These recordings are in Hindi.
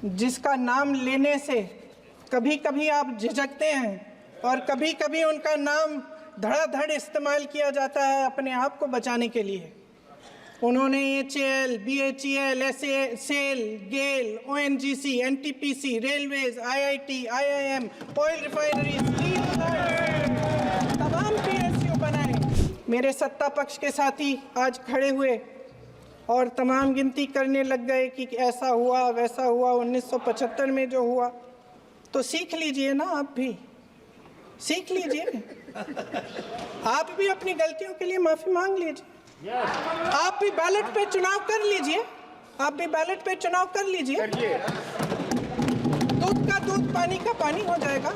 जिसका नाम लेने से कभी कभी आप झिझकते हैं और कभी कभी उनका नाम धड़ाधड़ इस्तेमाल किया जाता है अपने आप को बचाने के लिए। उन्होंने HAL, BHEL, SAIL, GAIL, ONGC, NTPC, railways, IIT, IIM, oil refinery, तमाम PSU बनाए। मेरे सत्ता पक्ष के साथी आज खड़े हुए और तमाम गिनती करने लग गए कि ऐसा हुआ वैसा हुआ 1975 में जो हुआ। तो सीख लीजिए ना, आप भी सीख लीजिए। आप भी अपनी गलतियों के लिए माफी मांग लीजिए। आप भी बैलेट पे चुनाव कर लीजिए। आप भी बैलेट पे चुनाव कर लीजिए। दूध का दूध, पानी का पानी हो जाएगा।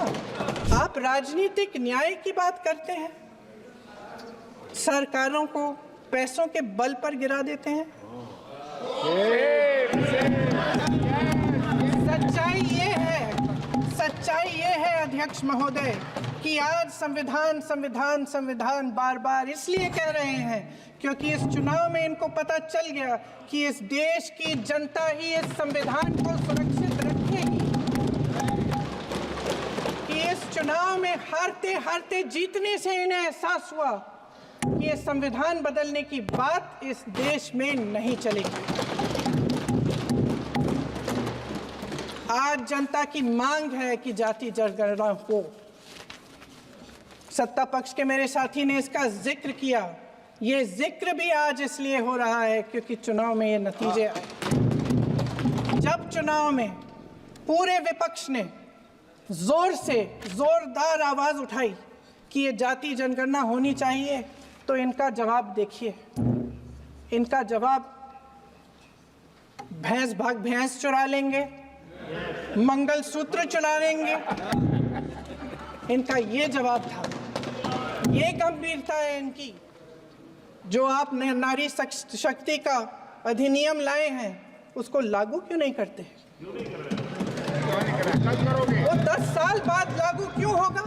आप राजनीतिक न्याय की बात करते हैं, सरकारों को पैसों के बल पर गिरा देते हैं। सच्चाई ये है अध्यक्ष महोदय कि आज संविधान बार बार इसलिए कह रहे हैं क्योंकि इस चुनाव में इनको पता चल गया कि इस देश की जनता ही इस संविधान को सुरक्षित रखेगी, कि इस चुनाव में हारते हारते जीतने से इन्हें एहसास हुआ कि ये संविधान बदलने की बात इस देश में नहीं चलेगी। आज जनता की मांग है कि जाति जनगणना हो। सत्ता पक्ष के मेरे साथी ने इसका जिक्र किया। ये जिक्र भी आज इसलिए हो रहा है क्योंकि चुनाव में ये नतीजे आए। जब चुनाव में पूरे विपक्ष ने जोरदार आवाज उठाई कि ये जाति जनगणना होनी चाहिए, तो इनका जवाब देखिए। इनका जवाब भैंस भाग भैंस चुरा लेंगे, मंगलसूत्र चुरा लेंगे। इनका ये जवाब था। ये गंभीरता है इनकी। जो आप नारी शक्ति का अधिनियम लाए हैं उसको लागू क्यों नहीं करते? वो 10 साल बाद लागू क्यों होगा?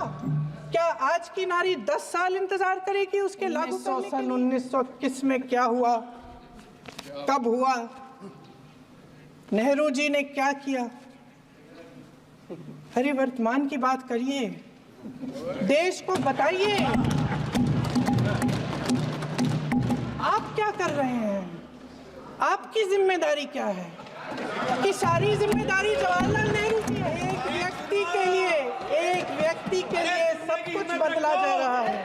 क्या आज की नारी 10 साल इंतजार करेगी उसके लागू करने के लिए? 1921 में क्या हुआ, कब हुआ, नेहरू जी ने क्या किया? अरे वर्तमान की बात करिए, देश को बताइए आप क्या कर रहे हैं, आपकी जिम्मेदारी क्या है? कि सारी जिम्मेदारी जवाहरलाल नेहरू की है। एक व्यक्ति के लिए सब कुछ बदला जा रहा है।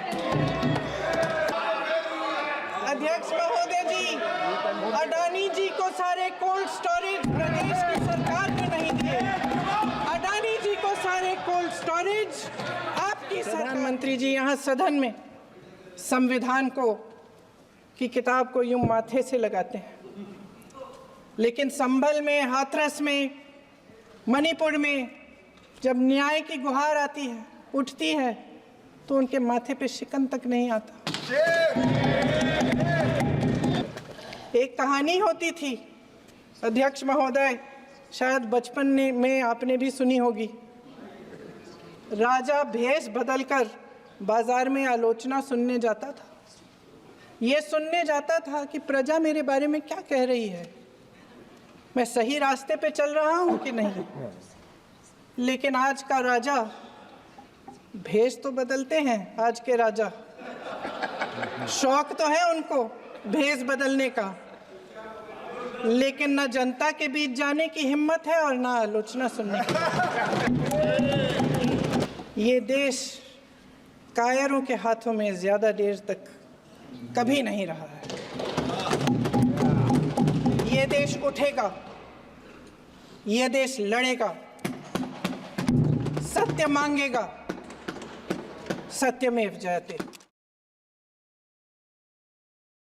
अध्यक्ष महोदय जी, अडानी जी को सारे कोल्ड स्टोरेज प्रदेश की सरकार ने नहीं दिए। अडानी जी को सारे कोल्ड स्टोरेज आपकी प्रधानमंत्री जी यहाँ सदन में संविधान को की किताब को यूं माथे से लगाते हैं, लेकिन संभल में, हाथरस में, मणिपुर में जब न्याय की गुहार आती है, उठती है, तो उनके माथे पे शिकन तक नहीं आता। एक कहानी होती थी अध्यक्ष महोदय, शायद बचपन में आपने भी सुनी होगी। राजा भेष बदलकर बाजार में आलोचना सुनने जाता था। ये सुनने जाता था कि प्रजा मेरे बारे में क्या कह रही है, मैं सही रास्ते पे चल रहा हूं कि नहीं। लेकिन आज का राजा, भेष तो बदलते हैं आज के राजा, शौक तो है उनको भेष बदलने का, लेकिन न जनता के बीच जाने की हिम्मत है और ना आलोचना सुनने की। ये देश कायरों के हाथों में ज्यादा देर तक कभी नहीं रहा है। ये देश उठेगा, ये देश लड़ेगा, सत्य मांगेगा, सत्यमेव जयते।